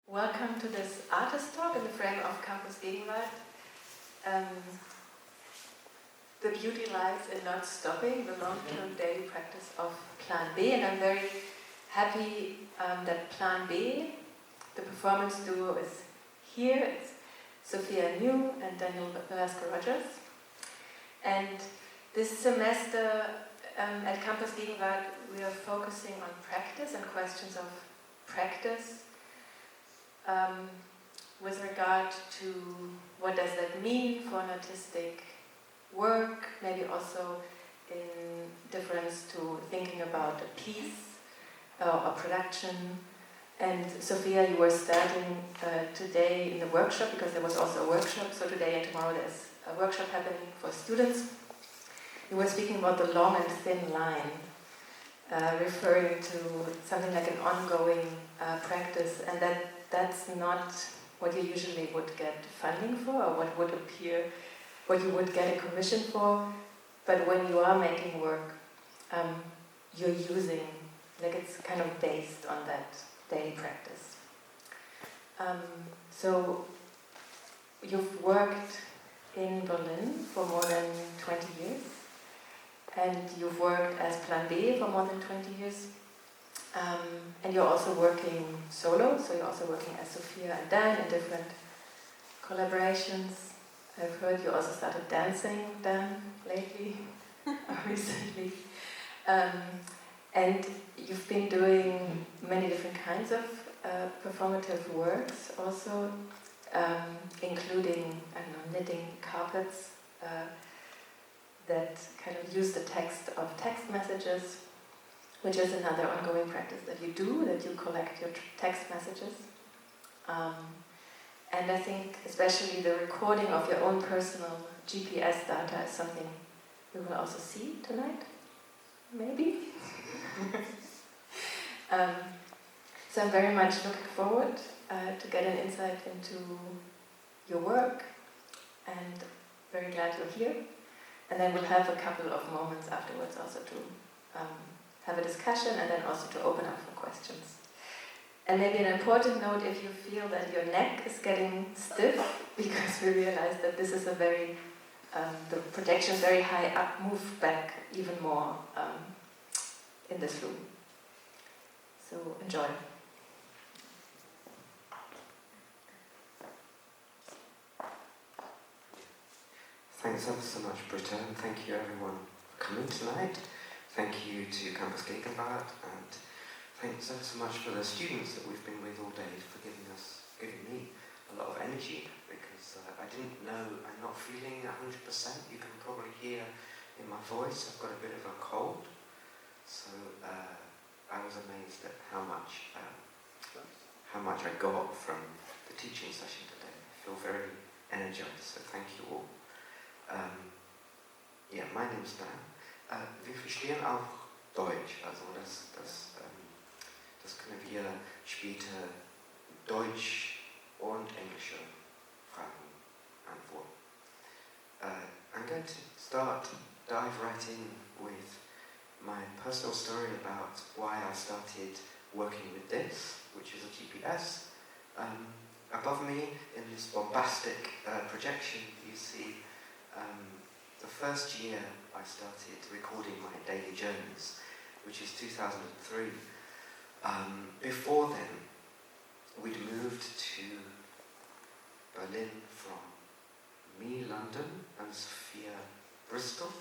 Welcome to this artist talk in the frame of Campus Gegenwart. The beauty lies in not stopping the long-term daily practice of Plan B, and I'm very happy that Plan B, the performance duo, is here. It's Sophia and Daniel Belasco. And this semester at Campus Gegenwart we are focusing on practice and questions of practice with regard to what does that mean for an artistic work, maybe also in difference to thinking about a piece or production. And Sophia, you were starting today in the workshop, because there was also a workshop, so today and tomorrow there's a workshop happening for students. You were speaking about the long and thin line, referring to something like an ongoing practice, and that's not what you usually would get funding for, or what would appear, what you would get a commission for. But when you are making work, you're using, like, it's kind of based on that daily practice. So you've worked in Berlin for more than 20 years, and you've worked as Plan B for more than 20 years. And you're also working solo, so you're also working as Sophia and Dan in different collaborations. I've heard you also started dancing, Dan, lately, recently. And you've been doing many different kinds of performative works also, including, I don't know, knitting carpets that kind of use the text of text messages, which is another ongoing practice that you do, that you collect your text messages. And I think especially the recording of your own personal GPS data is something we will also see tonight, maybe. So I'm very much looking forward to get an insight into your work, and very glad you're here. And then we'll have a couple of moments afterwards also to have a discussion, and then also to open up for questions. And maybe an important note, if you feel that your neck is getting stiff, because we realize that this is a very, the projection is very high up, move back even more in this room. So enjoy. Thanks ever so much, Britta, and thank you everyone for coming tonight. Thank you to Campus Gegenwart, and thanks ever so much for the students that we've been with all day for giving me a lot of energy, because I didn't know, I'm not feeling 100%. You can probably hear in my voice I've got a bit of a cold, so I was amazed at how much I got from the teaching session today. I feel very energized, so thank you all. My name is Dan. Wir verstehen auch Deutsch, also das können wir später Deutsch und englische Fragen antworten. I'm going to dive right in with my personal story about why I started working with this, which is a GPS. Above me, in this bombastic projection, you see the first year I started recording my daily journeys, which is 2003. Before then, we'd moved to Berlin from me, London, and Sophia, Bristol.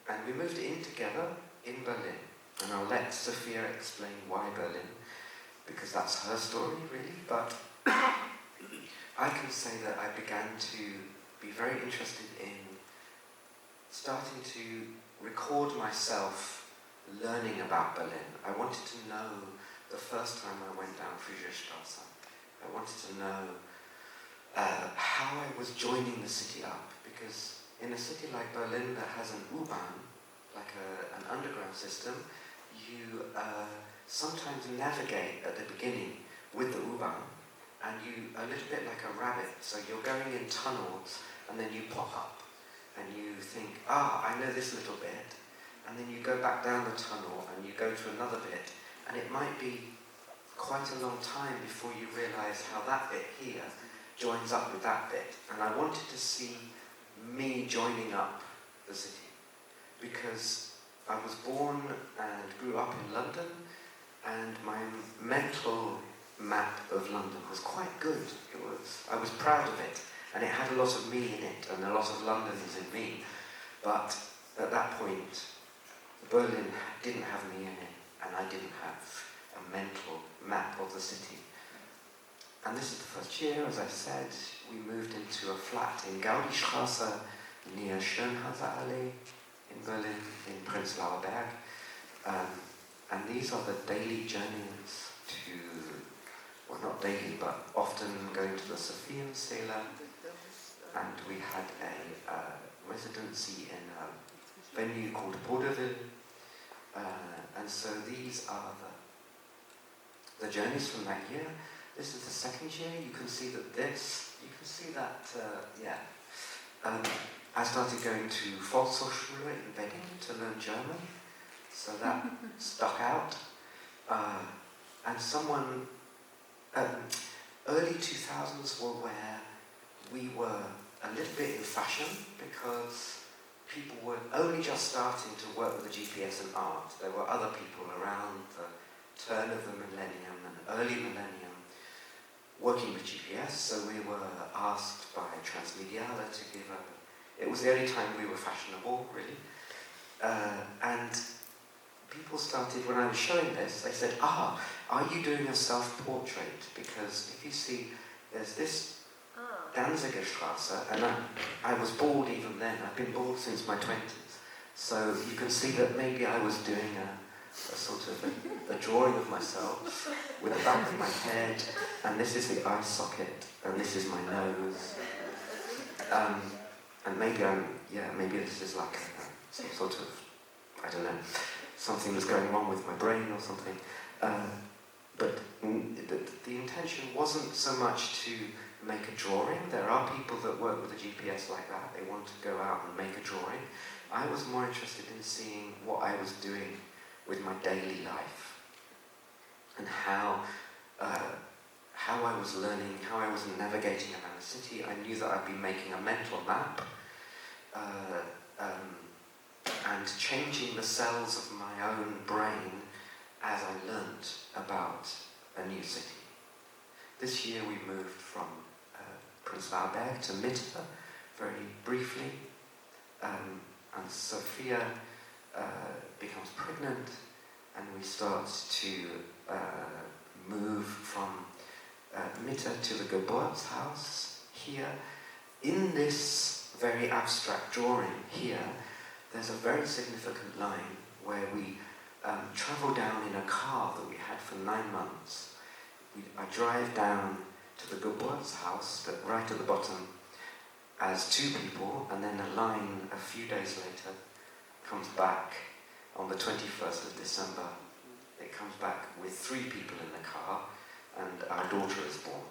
And we moved in together in Berlin. And I'll let Sophia explain why Berlin, because that's her story, really. But I can say that I began to be very interested in starting to record myself learning about Berlin. I wanted to know the first time I went down Friedrichstraße. I wanted to know how I was joining the city up, because in a city like Berlin that has an U-Bahn, like an underground system, you sometimes navigate at the beginning with the U-Bahn, and you a little bit like a rabbit. So you're going in tunnels, and then you pop up, and you think, I know this little bit, and then you go back down the tunnel, and you go to another bit, and it might be quite a long time before you realise how that bit here joins up with that bit. And I wanted to see me joining up the city, because I was born and grew up in London, and my mental map of London was quite good. I was proud of it, and it had a lot of me in it, and a lot of London is in me. But at that point, Berlin didn't have me in it, and I didn't have a mental map of the city. And this is the first year, as I said, we moved into a flat in Gaudistraße near Schönhauser Allee in Berlin, in Prenzlauer Berg. And these are the daily journeys to, well, not daily, but often going to the Sophia. And we had a residency in a venue called Vaudeville. And so these are the journeys from that year. This is the second year. You can see that I started going to Volkshochschule in Berlin to learn German. So that stuck out. And early 2000s were where we were a little bit in fashion, because people were only just starting to work with the GPS and art. There were other people around the turn of the millennium and early millennium working with GPS, so we were asked by Transmediale to give it was the only time we were fashionable, really. And people started, when I was showing this, they said, are you doing a self-portrait? Because if you see, there's this Danziger Straße, and I was bald even then. I've been bald since my 20s. So you can see that maybe I was doing a sort of a drawing of myself with the back of my head, and this is the eye socket, and this is my nose. And maybe this is like some sort of, I don't know, something was going wrong with my brain or something. But the intention wasn't so much to make a drawing. There are people that work with a GPS like that. They want to go out and make a drawing. I was more interested in seeing what I was doing with my daily life, and how I was learning, how I was navigating around the city. I knew that I'd be making a mental map and changing the cells of my own brain as I learnt about a new city. This year we moved from Prenzlauer Berg to Mitte, very briefly, and Sophia becomes pregnant, and we start to move from Mitte to the Geburtshaus here. In this very abstract drawing here, there's a very significant line where we travel down in a car that we had for 9 months. I drive down to the Geburtshaus, but right at the bottom, as 2 people, and then a line a few days later comes back on the 21st of December. It comes back with 3 people in the car, and our daughter is born.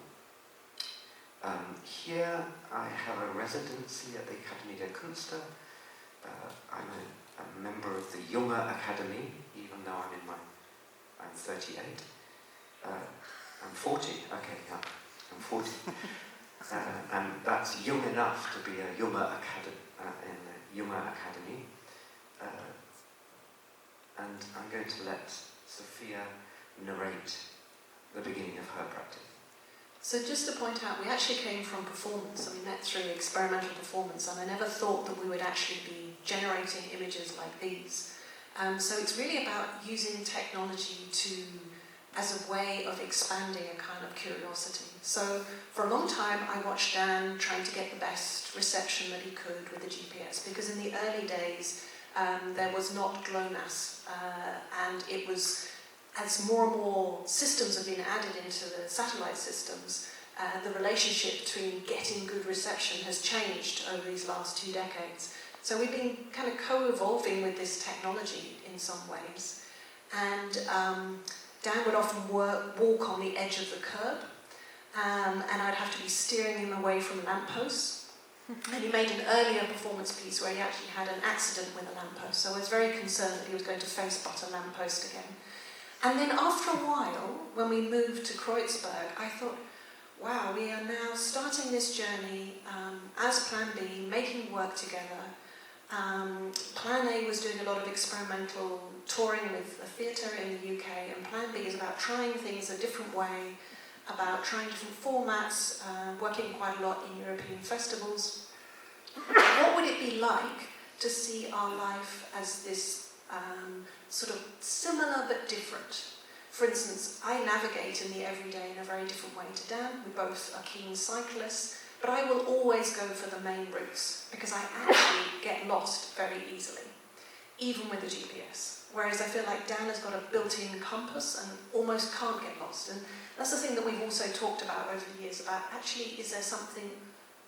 Here I have a residency at the Akademie der Künste. I'm a member of the Junge Academy, even though I'm 38. I'm 40, okay, yeah, I'm 40. And that's young enough to be a Junge Academy. And I'm going to let Sophia narrate the beginning of her practice. So just to point out, we actually came from performance. I mean, that's through experimental performance, and I never thought that we would actually be generating images like these. So it's really about using technology as a way of expanding a kind of curiosity. So for a long time, I watched Dan trying to get the best reception that he could with the GPS, because in the early days, there was not GLONASS, and it was, as more and more systems have been added into the satellite systems, the relationship between getting good reception has changed over these last 2 decades. So we've been kind of co-evolving with this technology in some ways. And Dan would often walk on the edge of the curb, and I'd have to be steering him away from lampposts. And he made an earlier performance piece where he actually had an accident with a lamppost, so I was very concerned that he was going to face butt a lamppost again. And then after a while, when we moved to Kreuzberg, I thought, wow, we are now starting this journey as Plan B, making work together. Plan A was doing a lot of experimental touring with a theatre in the UK, and Plan B is about trying things a different way, about trying different formats, working quite a lot in European festivals. What would it be like to see our life as this sort of similar but different? For instance, I navigate in the everyday in a very different way to Dan. We both are keen cyclists, but I will always go for the main routes because I actually get lost very easily, even with the GPS. Whereas I feel like Dan has got a built-in compass and almost can't get lost. And that's the thing that we've also talked about over the years about actually, is there something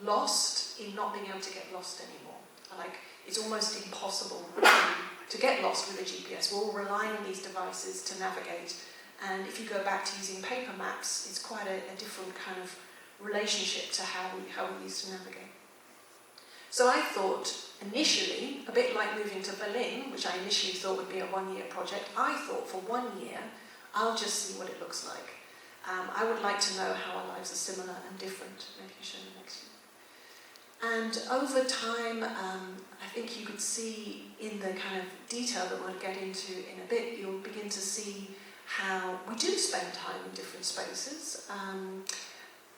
lost in not being able to get lost anymore? Like, it's almost impossible to get lost with a GPS. We're all relying on these devices to navigate. And if you go back to using paper maps, it's quite a different kind of relationship to how we used to navigate. So I thought, initially, a bit like moving to Berlin, which I initially thought would be a one-year project, I thought for 1 year, I'll just see what it looks like. I would like to know how our lives are similar and different. Maybe you show the next one. And over time, I think you could see in the kind of detail that we'll get into in a bit, you'll begin to see how we do spend time in different spaces.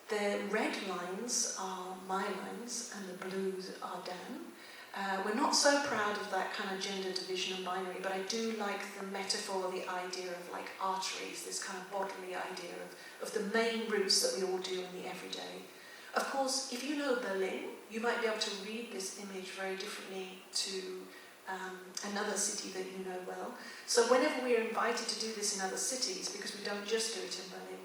The red lines are my lines and the blues are Dan. We're not so proud of that kind of gender division and binary, but I do like the metaphor, the idea of like arteries, this kind of bodily idea of the main routes that we all do in the everyday. Of course, if you know Berlin, you might be able to read this image very differently to another city that you know well. So whenever we're invited to do this in other cities, because we don't just do it in Berlin,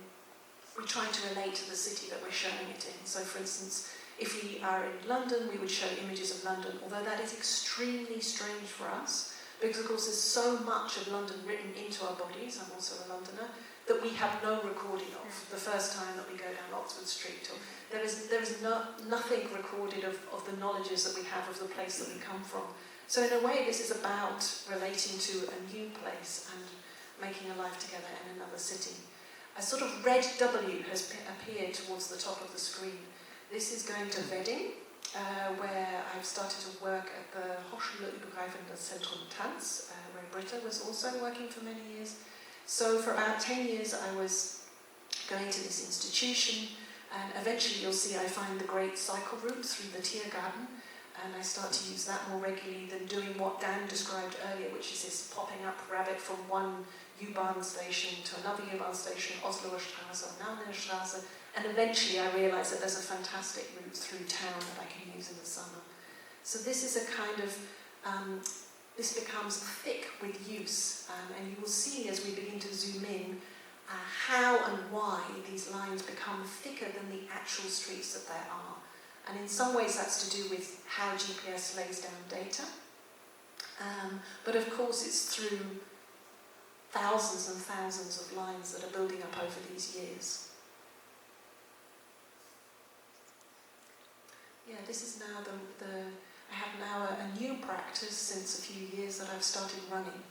we try to relate to the city that we're showing it in. So for instance, if we are in London, we would show images of London, although that is extremely strange for us, because of course there's so much of London written into our bodies, I'm also a Londoner, that we have no recording of. The first time that we go down Oxford Street, or there is nothing recorded of the knowledges that we have of the place that we come from. So in a way, this is about relating to a new place and making a life together in another city. A sort of red W has appeared towards the top of the screen. This is going to Wedding, where I've started to work at the Hochschulübergreifendes Zentrum Tanz, where Britta was also working for many years. So for about 10 years I was going to this institution, and eventually you'll see I find the great cycle route through the Tiergarten, and I start to use that more regularly than doing what Dan described earlier, which is this popping up rabbit from one U-Bahn station to another U-Bahn station, Osloer Straße, Nauener Straße, and eventually I realised that there's a fantastic route through town that I can use in the summer. So this is a kind of, this becomes thick with use, and you will see as we begin to zoom in how and why these lines become thicker than the actual streets that there are. And in some ways that's to do with how GPS lays down data. But of course it's through thousands and thousands of lines that are building up over these years. Yeah, this is now I have now a new practice since a few years that I've started running.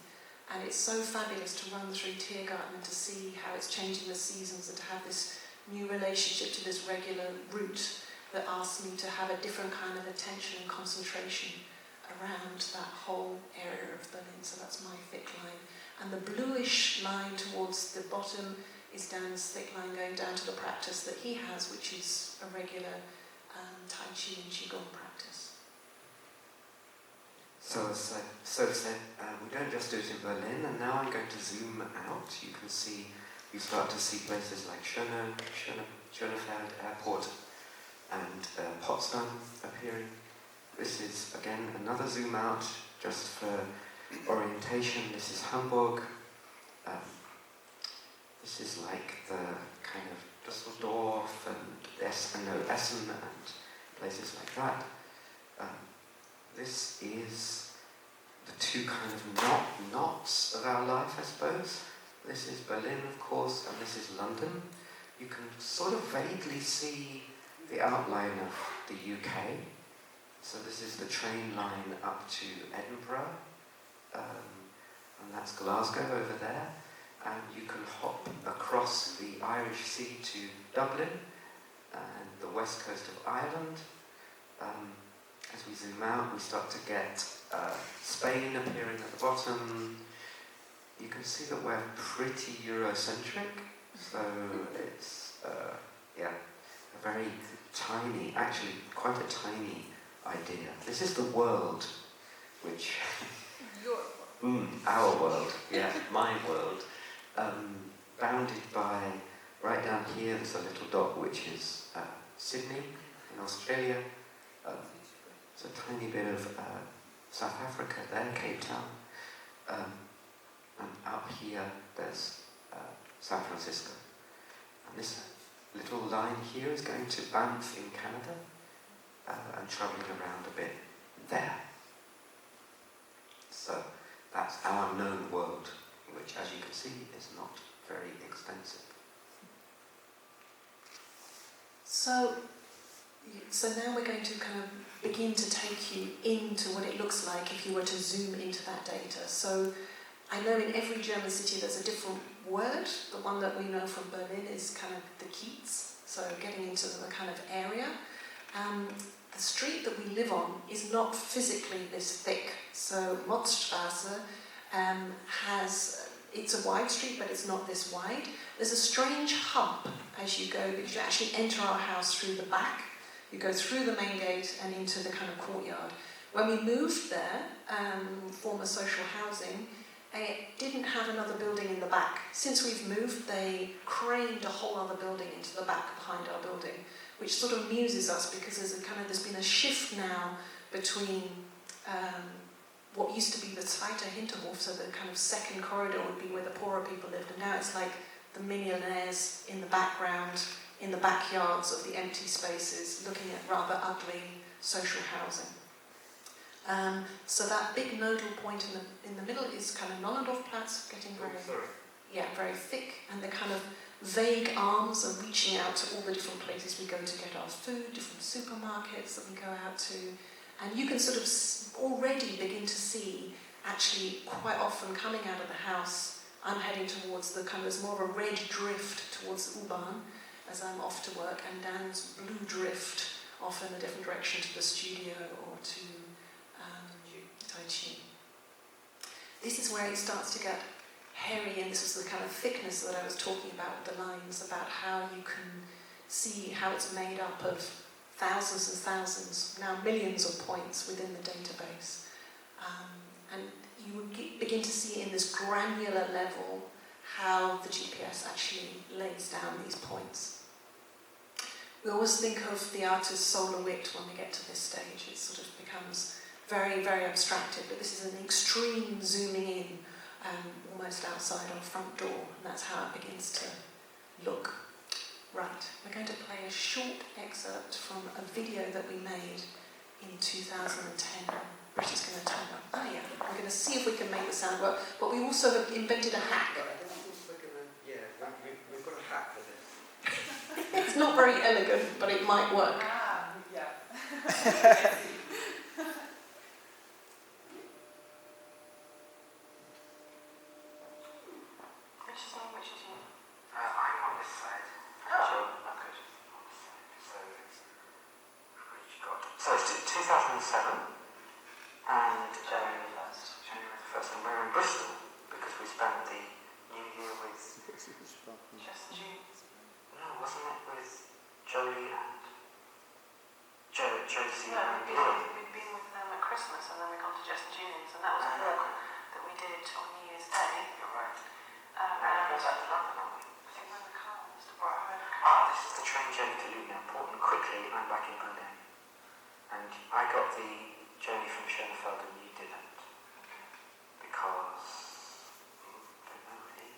And it's so fabulous to run through Tiergarten and to see how it's changing the seasons and to have this new relationship to this regular route that asks me to have a different kind of attention and concentration around that whole area of Berlin. So that's my thick line. And the bluish line towards the bottom is Dan's thick line going down to the practice that he has, which is a regular Tai Chi and Qigong practice. So as I said, we don't just do it in Berlin, and now I'm going to zoom out. You start to see places like Schönefeld Airport and Potsdam appearing. This is, again, another zoom out, just for orientation. This is Hamburg. This is like the kind of Düsseldorf and Essen and places like that. This is the two kind of knots of our life, I suppose. This is Berlin, of course, and this is London. You can sort of vaguely see the outline of the UK. So this is the train line up to Edinburgh, and that's Glasgow over there. and you can hop across the Irish Sea to Dublin and the west coast of Ireland. As we zoom out, we start to get Spain appearing at the bottom. You can see that we're pretty Eurocentric, so it's a very tiny, actually quite a tiny idea. This is the world, which our world, my world, bounded by, right down here there's a little dot which is Sydney in Australia. It's a tiny bit of South Africa there, Cape Town. And up here there's San Francisco. And this little line here is going to Banff in Canada and travelling around a bit there. So that's our known world, which, as you can see, is not very extensive. So now we're going to kind of begin to take you into what it looks like if you were to zoom into that data. So I know in every German city there's a different word. The one that we know from Berlin is kind of the Kiez, so getting into the kind of area. The street that we live on is not physically this thick. So Motzstraße it's a wide street, but it's not this wide. There's a strange hump as you go, because you actually enter our house through the back. You go through the main gate and into the kind of courtyard. When we moved there, former social housing, it didn't have another building in the back. Since we've moved, they craned a whole other building into the back behind our building, which sort of amuses us because there's been a shift now between what used to be the Zweiter Hinterhof, so the kind of second corridor would be where the poorer people lived, and now it's like the millionaires in the background, in the backyards of the empty spaces, looking at rather ugly social housing. So that big nodal point in the middle is kind of Nollendorfplatz, getting very thick, and the kind of vague arms are reaching out to all the different places we go to get our food, different supermarkets that we go out to, and you can sort of already begin to see, actually quite often coming out of the house, I'm heading towards the kind of, there's more of a red drift towards the U-Bahn as I'm off to work, and Dan's blue drift off in a different direction to the studio or to Tai Chi. This is where it starts to get hairy, and this is the kind of thickness that I was talking about with the lines, about how you can see how it's made up of thousands and thousands, now millions of points within the database. And you would begin to see in this granular level how the GPS actually lays down these points. We always think of the artist's solar wit when we get to this stage. It sort of becomes very, very abstracted, but this is an extreme zooming in, almost outside our front door, and that's how it begins to look. Right, we're going to play a short excerpt from a video that we made in 2010. British going to turn up. Oh yeah, we're going to see if we can make the sound work, but we also have invented a hack. We've got a hack for this. It's not very elegant, but it might work. So it's 2007, and January the 1st, and we're in Bristol because we spent the New Year with just June. No, wasn't it with Jolie and Josie? No, we'd been with them at Christmas, and then we got to Just June's, and that was a walk that we did on New Year's Day. You're right. Now we're back to London, aren't we? I think we're in the car. Right. This is the train journey to Luton Airport, and quickly I'm back in Berlin. And I got the journey from Schoenfeld and you didn't. Because, I don't know really.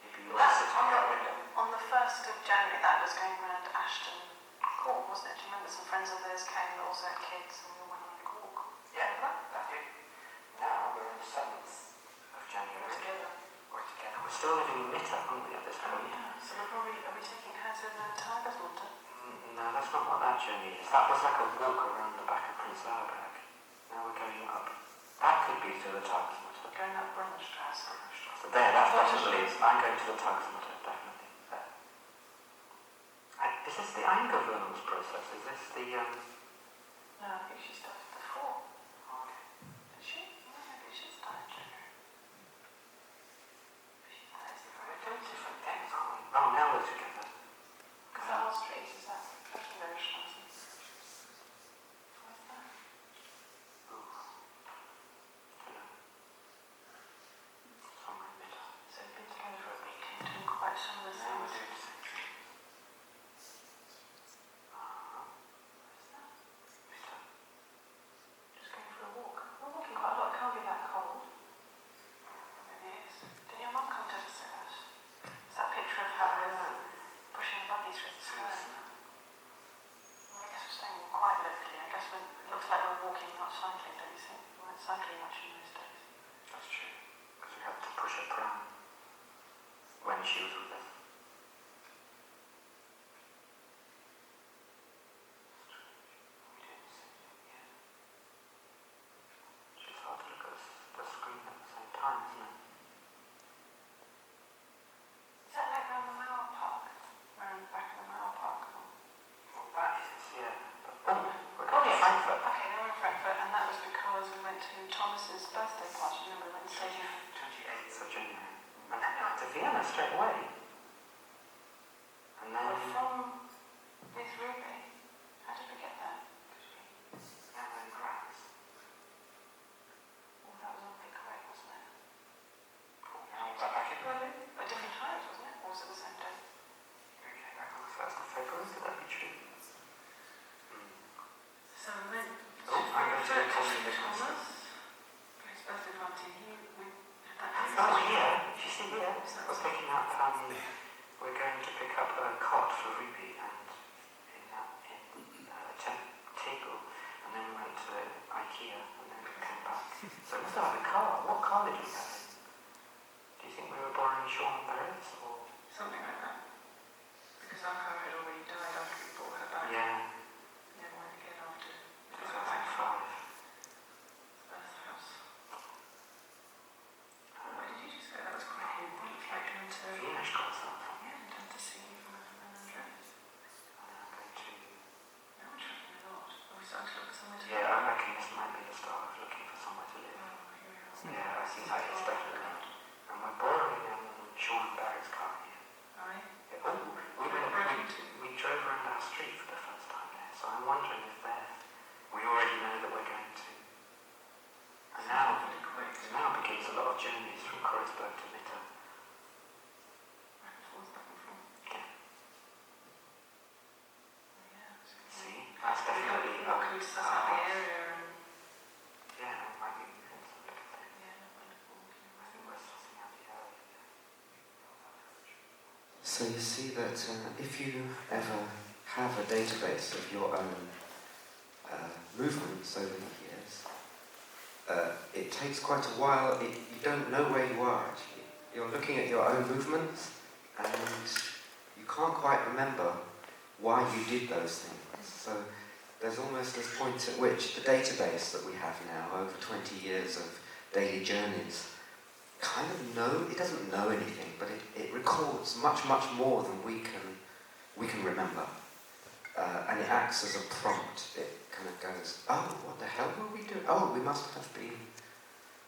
Maybe you were sitting out that window. On the 1st of January, that was going around Ashton Court, wasn't it? Do you remember some friends of theirs came that also had kids and we all went on a walk? Yeah, that did. Now we're on the 7th of January. We're together. We're still living in Mitte, aren't we, at this point? Yeah, so are we taking her to the Tigers London? No, that's not what that journey is. That was like a walk around the back of Prince Auerbach. Now we're going up. That could be to the Tigers London. Going up Brunnenstrasse. There, that's That's possibly. I'm going to the taxometer, definitely. Is this the engravings process? Is this the... No, I think she started before. Okay. Did she? No, maybe she started in January. We're doing different things, aren't we? Oh, now we're together. Because that whole street is that very schlossen. What's that? Ooh. Somewhere bitter. So we've been together for a week and doing quite some of the Now we're things. doing the same thing. Bitter. Just going for a walk. We're walking quite a lot. It can't be that cold. Maybe it is. Did your mum come to visit us? Is that picture of her pushing buggies through the snow? Well, I guess we're staying quite locally. I guess it looks like we're walking, not cycling, don't you think? We weren't cycling much in those days. That's true. Because we had to push a pram when she was with us. We did the same thing, yeah. It's hard to look at the screen at the same time, isn't it? Is that like around the Mauer Park? Around the back of the Mauer Park? Well, that is, yeah. But, we're Oh, going to yes. Frankfurt. Okay, then we're in Frankfurt, and that was because we went to Thomas's birthday party. Remember, we went to stay 28th of January. And then we went to Vienna straight away. And then... We're from with Ruby. How did we get there? Engravings. Well, that was on Big Way, wasn't it? Now we're back in Berlin. At different times, wasn't it? Or was it the same day? We came back on the 1st of February, could that be true? So we went Oh, I'm going to go talking to Thomas for his birthday party. We had that. Oh, here. You see here? We're picking up, we're going to pick up a cot for Ruby and in Tegel. And then we went to IKEA and then we came back. So we still have a car. What car did we have? Do you think we were borrowing Sean Barrett's or? Something like that. Because our car had already died after we brought her back. Yeah. Never went again after. 2005. Birth house. Where did you just go? That was quite a like down to Vienna got something. yeah, down to see Andreas. I'm going to... Now we're travelling a lot. Are we starting to look for somewhere to Yeah, live? I reckon this might be the start of looking for somewhere to live. Oh, here we are. Yeah, I think that is definitely. And we're borrowing Sean Barrett's car here. Aye. Yeah, we drove around our street for the first time there, so I'm wondering if we already know that we're going to. And now begins a lot of journeys from Kreuzberg to Mitte. Back and forth, back and forth. Yeah. Yeah. See, that's definitely What can we suss out the area and yeah, it might be good to look at it. yeah, wonderful. I think we're sussing out the area. So you see that if you ever have a database of your own movements over the years, it takes quite a while. You don't know where you are actually. You're looking at your own movements and you can't quite remember why you did those things. So there's almost this point at which the database that we have now, over 20 years of daily journeys, kind of it doesn't know anything, but it records much, much more than we can remember. And it acts as a prompt. It kind of goes, oh, what the hell were we doing? Oh, we must have been.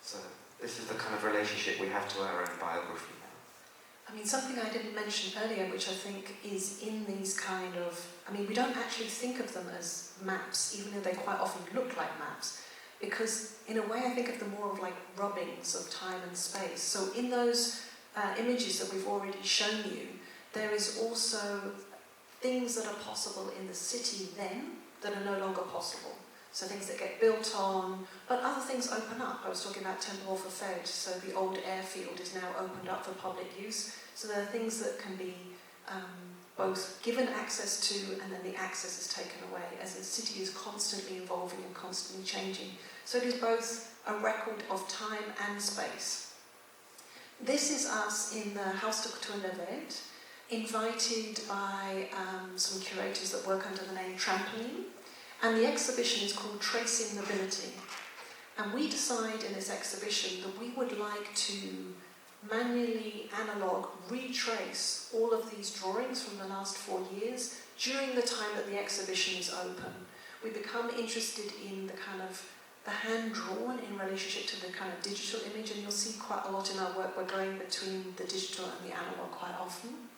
So this is the kind of relationship we have to our own biography now. I mean, something I didn't mention earlier, which I think is in these kind of... I mean, we don't actually think of them as maps, even though they quite often look like maps, because in a way I think of them more of like rubbings of time and space. So in those images that we've already shown you, there is also things that are possible in the city then that are no longer possible. So things that get built on, but other things open up. I was talking about Tempelhofer Feld, so the old airfield is now opened up for public use. So there are things that can be both given access to and then the access is taken away, as the city is constantly evolving and constantly changing. So it is both a record of time and space. This is us in the Haus der Kultur in der Welt, invited by some curators that work under the name Trampoline, and the exhibition is called Tracing Mobility. And we decide in this exhibition that we would like to manually, analog, retrace all of these drawings from the last 4 years during the time that the exhibition is open. We become interested in the kind of the hand-drawn in relationship to the kind of digital image, and you'll see quite a lot in our work, we're going between the digital and the analog quite often.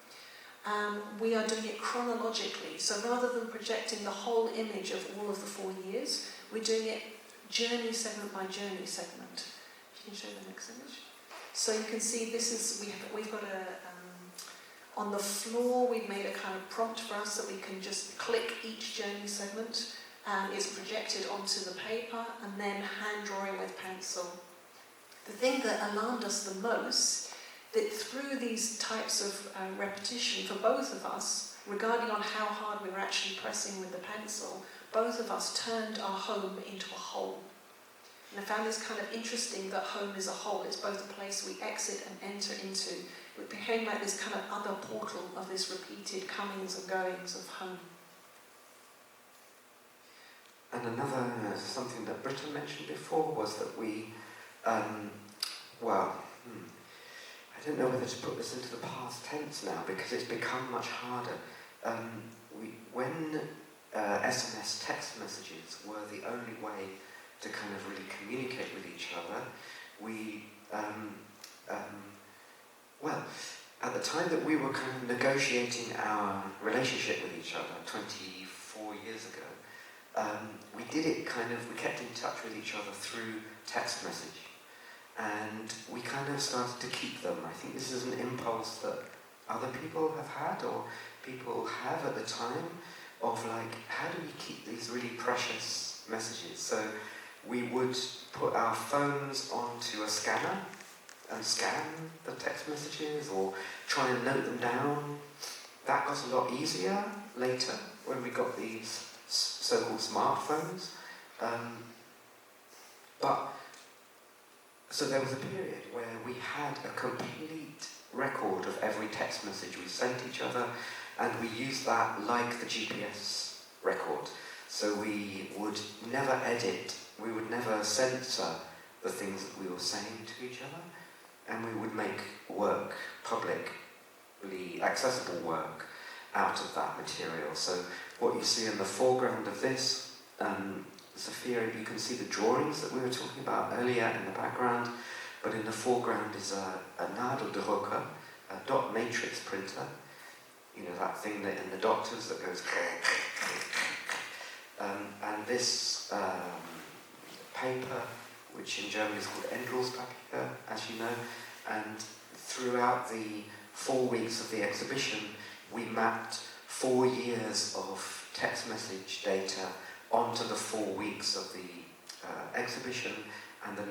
We are doing it chronologically, so rather than projecting the whole image of all of the 4 years, we're doing it journey segment by journey segment. If you can show the next image. So you can see this is, we've got on the floor we've made a kind of prompt for us that we can just click each journey segment. It's projected onto the paper and then hand drawing with pencil. The thing that alarmed us the most, that through these types of repetition for both of us, regarding on how hard we were actually pressing with the pencil, both of us turned our home into a hole. And I found this kind of interesting that home is a hole. It's both a place we exit and enter into. It became like this kind of other portal of this repeated comings and goings of home. And another, something that Britta mentioned before was that we, I don't know whether to put this into the past tense now because it's become much harder. When SMS text messages were the only way to kind of really communicate with each other, we, at the time that we were kind of negotiating our relationship with each other 24 years ago, we did it we kept in touch with each other through text message. And we kind of started to keep them. I think this is an impulse that other people have had, or people have at the time, of like, how do we keep these really precious messages? So we would put our phones onto a scanner and scan the text messages, or try and note them down. That got a lot easier later when we got these so-called smartphones. So there was a period where we had a complete record of every text message we sent each other, and we used that like the GPS record. So we would never edit, we would never censor the things that we were saying to each other, and we would make work, publicly accessible work, out of that material. So what you see in the foreground of this, Sophia, you can see the drawings that we were talking about earlier in the background, but in the foreground is a nadeldrucker, a dot matrix printer. You know, that thing that in the doctors that goes and this paper, which in German is called Endlospapier, as you know, and throughout the 4 weeks of the exhibition, we mapped 4 years of text message data onto the 4 weeks of the exhibition, and the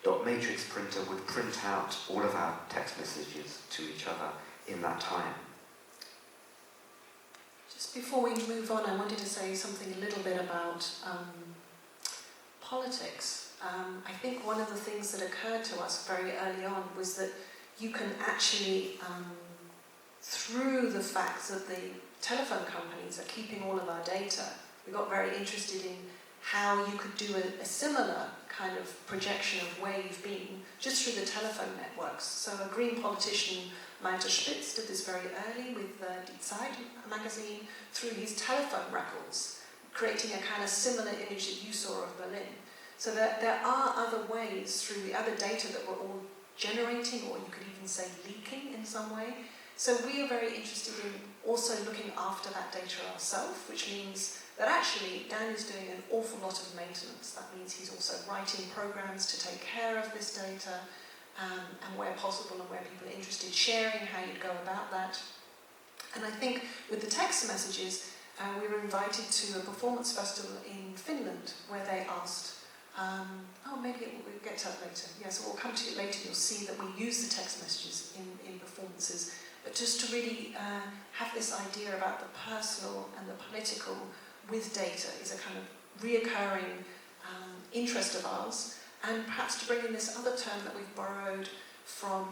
dot matrix printer would print out all of our text messages to each other in that time. Just before we move on, I wanted to say something a little bit about politics. I think one of the things that occurred to us very early on was that you can actually, through the fact that the telephone companies are keeping all of our data, we got very interested in how you could do a similar kind of projection of where you've been just through the telephone networks. So a Green politician, Malte Spitz, did this very early with Die Zeit magazine through his telephone records, creating a kind of similar image that you saw of Berlin. So that there are other ways through the other data that we're all generating, or you could even say leaking in some way. So we are very interested in also looking after that data ourselves, which means that actually Dan is doing an awful lot of maintenance. That means he's also writing programs to take care of this data, and where possible and where people are interested, sharing how you'd go about that. And I think with the text messages, we were invited to a performance festival in Finland where they asked, maybe we'll get to that later. Yeah, so we'll come to it later. You'll see that we use the text messages in performances, but just to really have this idea about the personal and the political with data is a kind of reoccurring interest of ours, and perhaps to bring in this other term that we've borrowed from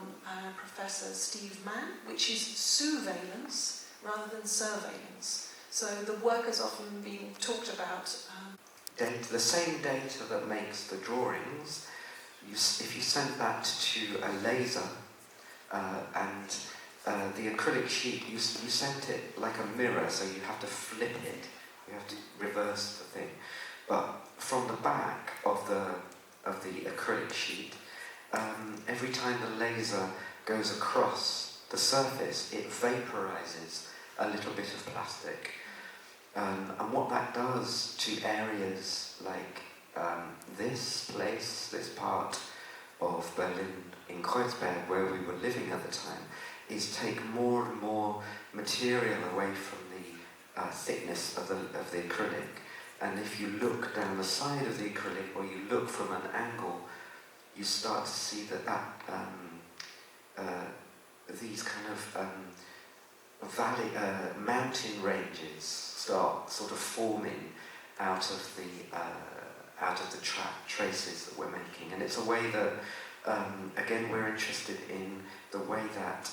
Professor Steve Mann, which is surveillance rather than surveillance. So the work has often been talked about. The same data that makes the drawings if you sent that to a laser and the acrylic sheet, you sent it like a mirror, so you have to flip it, you have to reverse the thing. But from the back of the acrylic sheet, every time the laser goes across the surface, it vaporizes a little bit of plastic. And what that does to areas like this place, this part of Berlin in Kreuzberg, where we were living at the time, is take more and more material away from the thickness of the acrylic. And if you look down the side of the acrylic, or you look from an angle, you start to see that these kind of mountain ranges start sort of forming out of the traces that we're making. And it's a way that, again, we're interested in the way that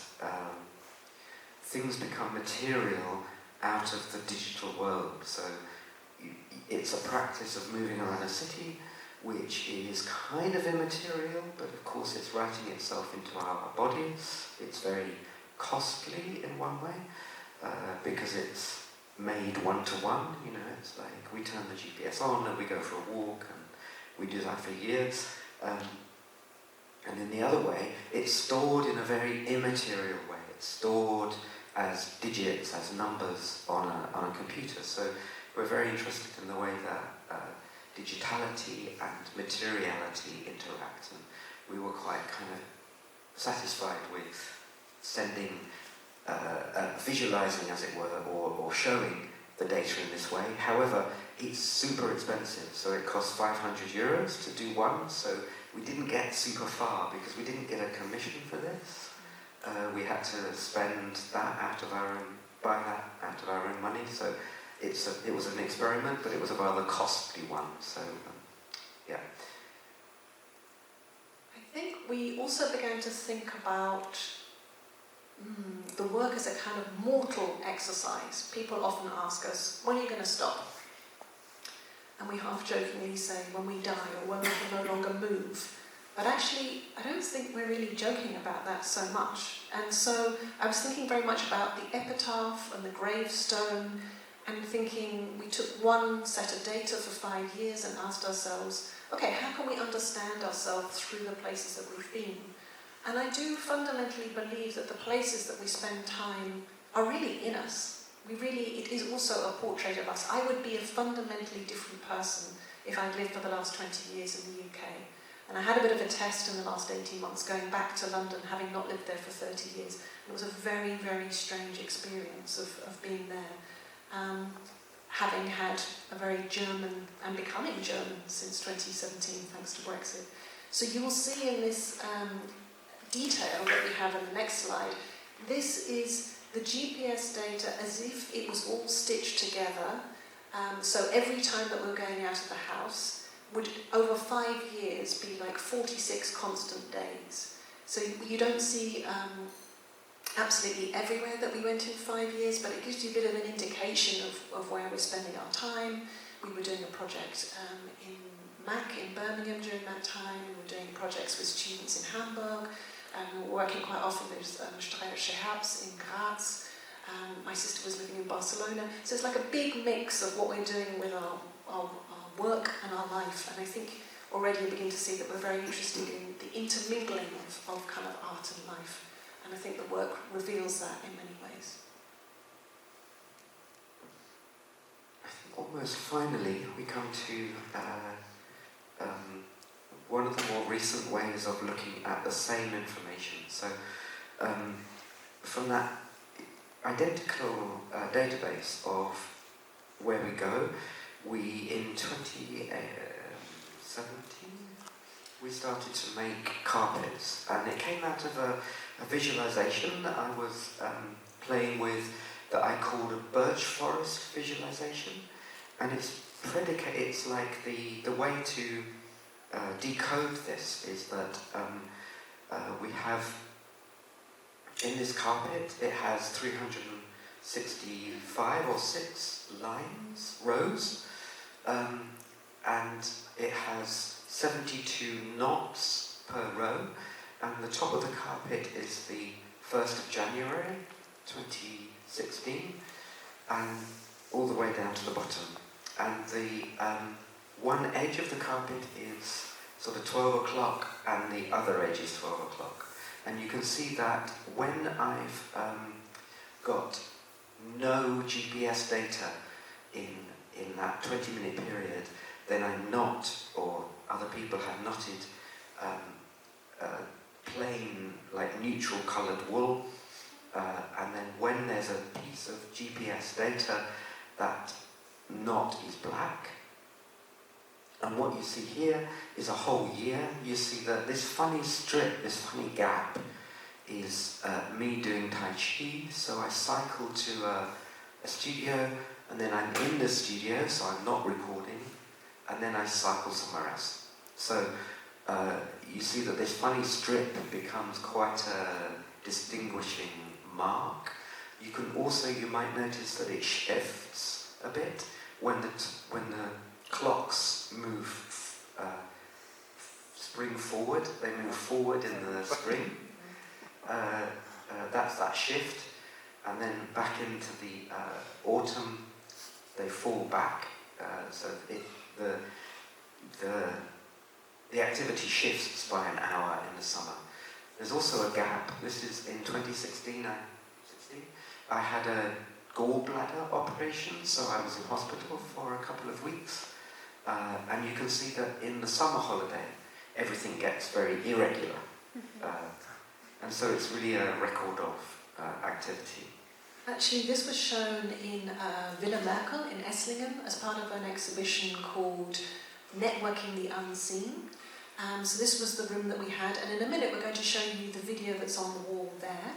things become material out of the digital world. So it's a practice of moving around a city which is kind of immaterial, but of course it's writing itself into our bodies. It's very costly in one way, because it's made one-to-one, you know, it's like we turn the GPS on and we go for a walk, and we do that for years. And in the other way, it's stored in a very immaterial way. It's stored as digits, as numbers on a computer. So we're very interested in the way that digitality and materiality interact, and we were quite kind of satisfied with sending, visualizing, as it were, or showing the data in this way. However, it's super expensive, so it costs €500 to do one, so we didn't get super far because we didn't get a commission for this. We had to spend that buy that out of our own money, so it was an experiment, but it was a rather costly one, so yeah. I think we also began to think about the work as a kind of mortal exercise. People often ask us, when are you going to stop? And we half-jokingly say, when we die, or when we can no longer move. But actually, I don't think we're really joking about that so much. And so I was thinking very much about the epitaph and the gravestone, and thinking we took one set of data for 5 years and asked ourselves, okay, how can we understand ourselves through the places that we've been? And I do fundamentally believe that the places that we spend time are really in us. It is also a portrait of us. I would be a fundamentally different person if I'd lived for the last 20 years in the UK. And I had a bit of a test in the last 18 months going back to London, having not lived there for 30 years. It was a very, very strange experience of being there. Having had a very German, and becoming German since 2017, thanks to Brexit. So you will see in this detail that we have in the next slide, this is the GPS data as if it was all stitched together. So every time that we're going out of the house would, over 5 years, be like 46 constant days. So you don't see absolutely everywhere that we went in 5 years, but it gives you a bit of an indication of where we're spending our time. We were doing a project in MAC in Birmingham during that time. We were doing projects with students in Hamburg. We were working quite often with Steirische Herbst in Graz. My sister was living in Barcelona. So it's like a big mix of what we're doing with our work and our life. And I think already you begin to see that we're very interested in the intermingling of kind of art and life. And I think the work reveals that in many ways. I think almost finally we come to one of the more recent ways of looking at the same information. So from that identical database of where we go, in 2017 we started to make carpets, and it came out of a visualization that I was playing with that I called a birch forest visualization, and it's like the way to decode this is that we have in this carpet, it has 365 or 6 rows, and it has 72 knots per row, and the top of the carpet is the 1st of January 2016, and all the way down to the bottom. And the one edge of the carpet is sort of 12 o'clock, and the other edge is 12 o'clock. And you can see that when I've got no GPS data in that 20-minute period, then I knot, or other people have knotted, plain, like neutral coloured wool, and then when there's a piece of GPS data, that knot is black. And what you see here is a whole year. You see that this funny strip, this funny gap, is me doing Tai Chi. So I cycle to a studio, and then I'm in the studio, so I'm not recording, and then I cycle somewhere else. So you see that this funny strip becomes quite a distinguishing mark. You can also, you might notice that it shifts a bit when the clocks move, spring forward. They move forward in the spring. That's that shift, and then back into the autumn, they fall back. So the activity shifts by an hour in the summer. There's also a gap. This is in 2016. I had a gallbladder operation, so I was in hospital for a couple of weeks. And you can see that in the summer holiday, everything gets very irregular. And so it's really a record of activity. Actually, this was shown in Villa Merkel in Esslingen as part of an exhibition called Networking the Unseen. So this was the room that we had, and in a minute we're going to show you the video that's on the wall there.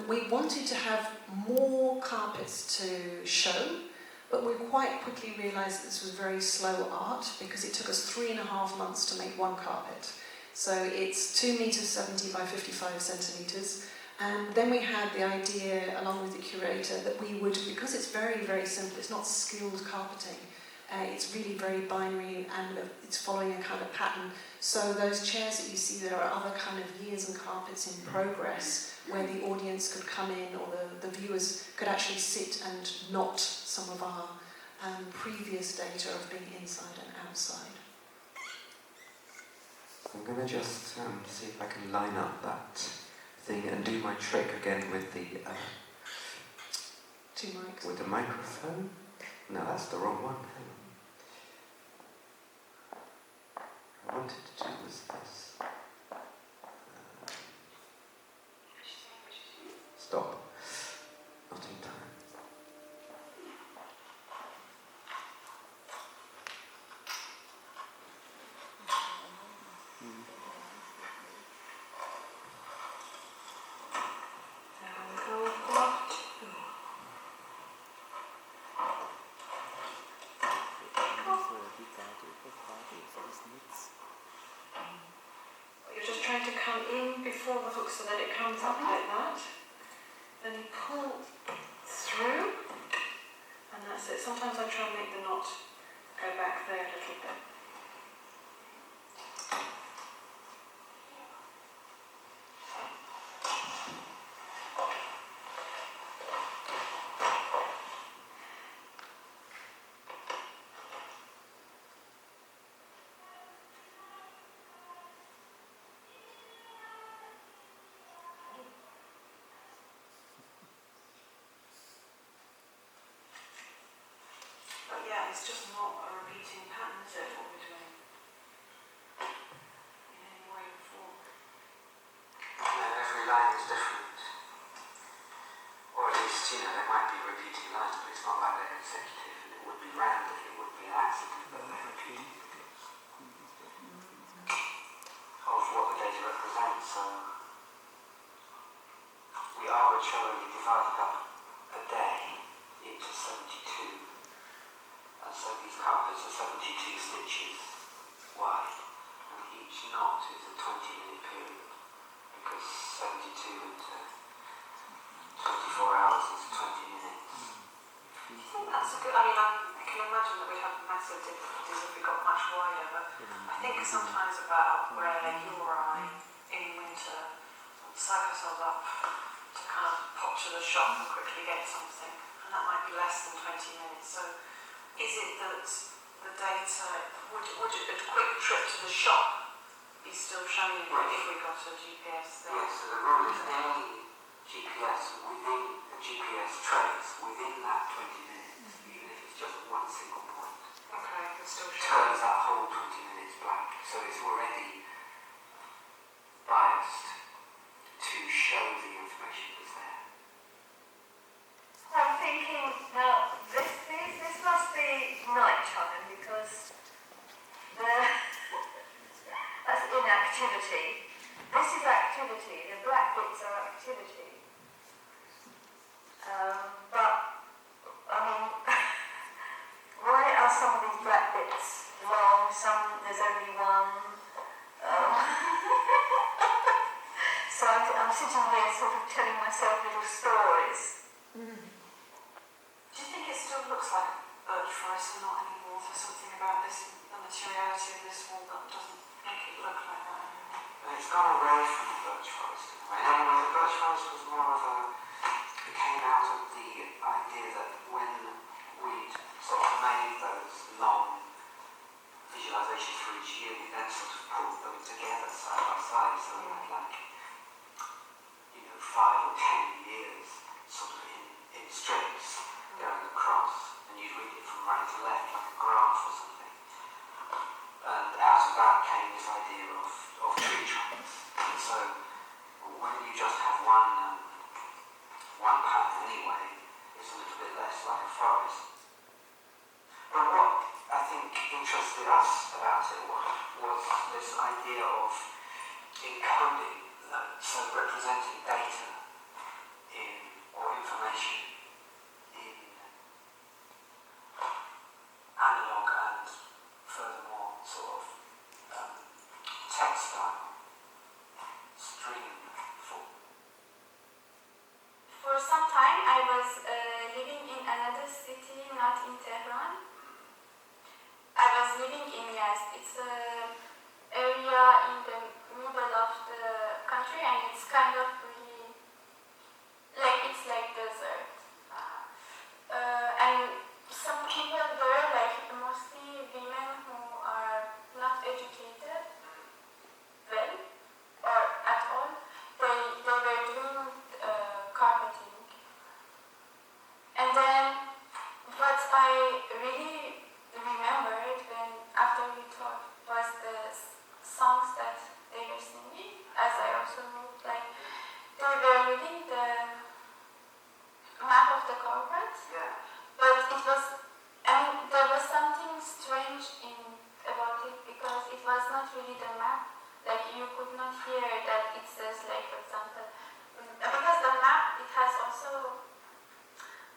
We wanted to have more carpets to show, but we quite quickly realised that this was very slow art because it took us 3.5 months to make one carpet. So it's 2 meters 70 by 55 centimeters. And then we had the idea, along with the curator, that we would, because it's very, very simple, it's not skilled carpeting, it's really very binary and it's following a kind of pattern. So those chairs that you see, there are other kind of years and carpets in progress where the audience could come in, or the viewers could actually sit and knot some of our previous data of being inside and outside. I'm going to just see if I can line up that thing and do my trick again with the 2 mics. with the microphone. No, that's the wrong one. Hang on. I wanted to do was this. Stop. Not in time. You're just trying to come in before the hook so that it comes up like that. Then you pull through, and that's it. Sometimes I try and make the knot go back there a little bit. It's just not a repeating pattern, is it, what we're doing? In any way or form. And every line is different. Or at least, there might be repeating lines, but it's not like they're consecutive, and it would be random, it would be an accident, but they're repeating of what the data represents. So we arbitrarily divided up a day into 72. And so these carpets are 72 stitches wide, and each knot is a 20-minute period, because 72 into 24 hours is 20 minutes. I think that's a good, I can imagine that we'd have massive difficulties if we got much wider, but I think think sometimes about where you or I, in winter, psych ourselves up to kind of pop to the shop and quickly get something, and that might be less than 20 minutes. So is it that the data, would a quick trip to the shop be still showing you if we got a GPS there? Yes, so the rule is any GPS within the GPS trace within that 20 minutes, even if it's just one single point, Okay, it's still showing. turns that whole 20 minutes blank. So it's already biased to show the information that's there. I'm thinking now this must be night time because that's inactivity. This is activity. The black bits are activity. But I mean, why are some of these black bits long? Some there's only one. So I'm sitting here sort of telling myself little stories. Do you think it still looks like birch forest and not anymore? There's something about this, the materiality of this wall that doesn't make it look like that anymore. And it's gone away from the birch forest in a way. Anyway, the birch forest was more of a, it came out of the idea that when we'd sort of made those long visualizations for each year, we then sort of put them together side by side, so we had like, 5 or 10 years sort of in strips going across, and you'd read it from right to left like a graph or something. And out of that came this idea of tree trunks. And so when you just have one pattern anyway, it's a little bit less like a forest. But what I think interested us about it was this idea of encoding, so representing data or information in analog and furthermore sort of textile stream form. For some time I was living in another city, not in Tehran. I was living in Yazd. It's an area in the middle of the country and it's kind of really, it's like desert. And some people there, mostly women who are not educated well or at all, they were doing carpeting. And then what I really remembered when after we talked was the songs that they were singing, as I also wrote, they were reading the map of the carpet. Yeah. But it was, there was something strange about it because it was not really the map. You could not hear that it says, for example, because the map, it has also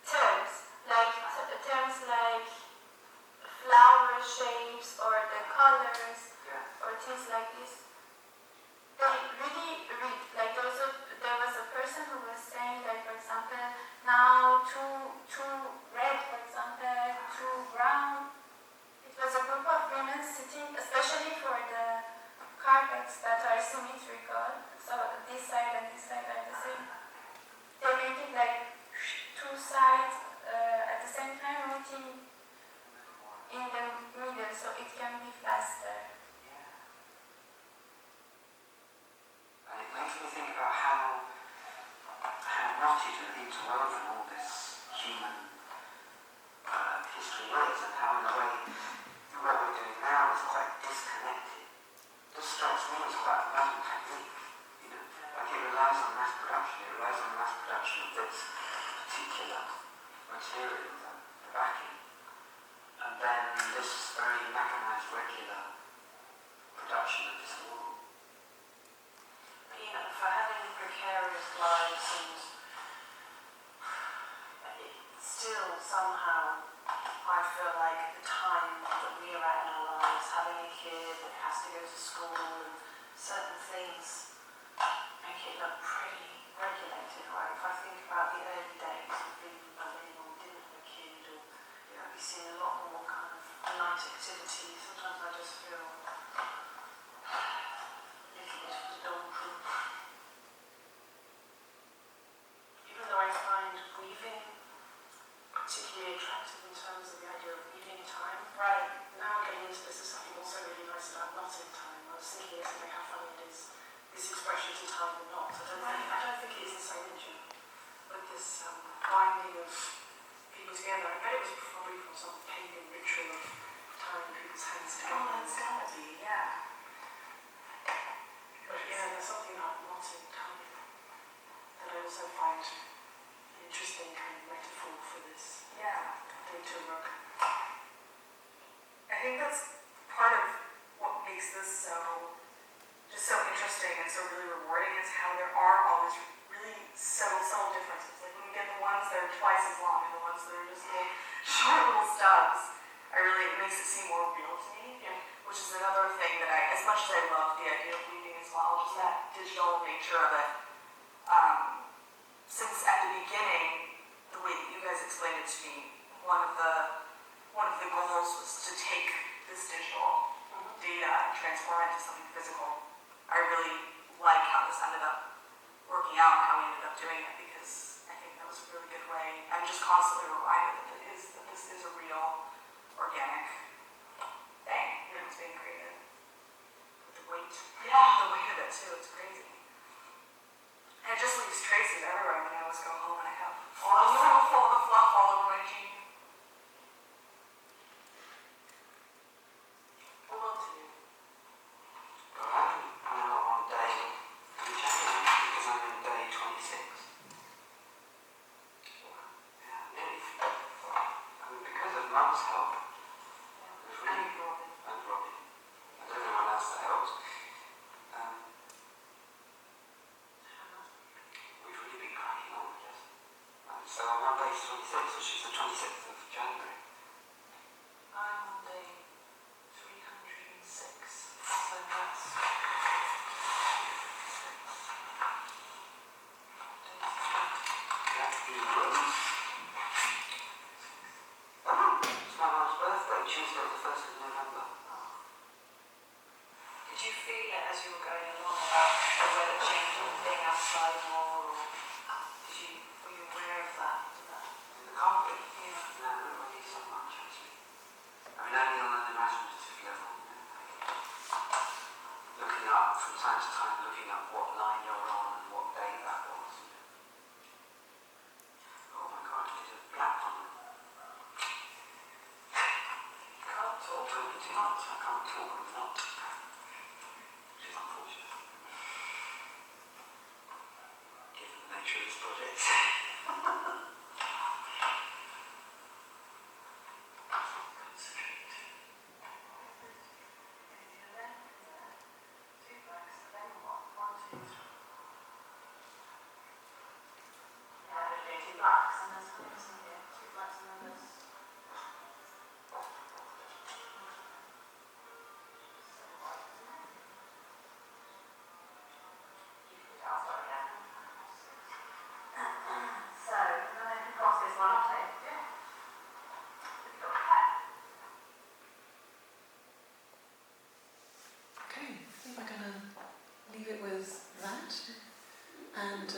terms, terms like flower shapes or the colors or things like this. They really read, there was a person who was saying, for example, now two red, for example, two brown. It was a group of women sitting, especially for the carpets that are symmetrical, so this side and this side are the same. They make it two sides at the same time meeting in the middle, so it can be faster. And it makes me think about how knotted and interwoven all this human history is, and how in a way what we're doing now is quite disconnected. This strikes me as quite a modern technique, it relies on mass production. It relies on mass production of this particular material, the backing, and then this very mechanized, regular production of this wall. For having precarious lives and still somehow I feel like the time that we are at in our lives, having a kid that has to go to school and certain things make it look pretty regulated, right? If I think about the early days of being in Berlin or didn't have a kid or we've seen a lot more kind of night activity, sometimes I just feel think that's part of what makes this so interesting and so really rewarding is how there are all these really subtle differences. Like when we get the ones that are twice as long and the ones that are just little short little stubs, it makes it seem more real to me. Yeah. Which is another thing that as much as I love the idea of weaving as well, just that digital nature of it. Since at the beginning, the way that you guys explained it to me, one of the goals was to take this digital data and transform it into something physical. I really like how this ended up working out and how we ended up doing it because I think that was a really good way. I'm just constantly reminded that this is a real organic thing. It's being created. With the weight. Yeah, the weight of it too. It's crazy. And it just leaves traces everywhere when I always go home and I have full of the fluff all over my jeans. Mum's help. And Robin. And everyone else that helped. We've really been cracking on with this. So I'm on day 26, which is the 26th of January. I'm on day 306. So that's... That's the Rose. Tuesday, the 1st of November. Did you feel it as you were going along about the weather change or being outside more? Were you aware of that? In the carpet? Yeah. No, not really so much actually. Only on an imaginative level. Looking up from time to time, looking up what line you're on and what date that was. Oh my god, I did a black on them. Talking too much, I can't talk when I'm not. Which is unfortunate. Given the nature of this project. Concentrate. Two blacks, then one, two, three. Yeah, there's two blacks and there's two blacks and then there's... Okay, I think we're going to leave it with that and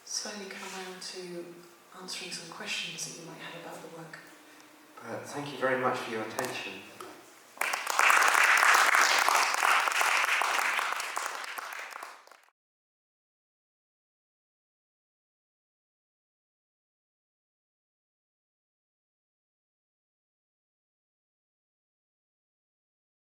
slowly come around to answering some questions that you might have about the work. Thank you very much for your attention.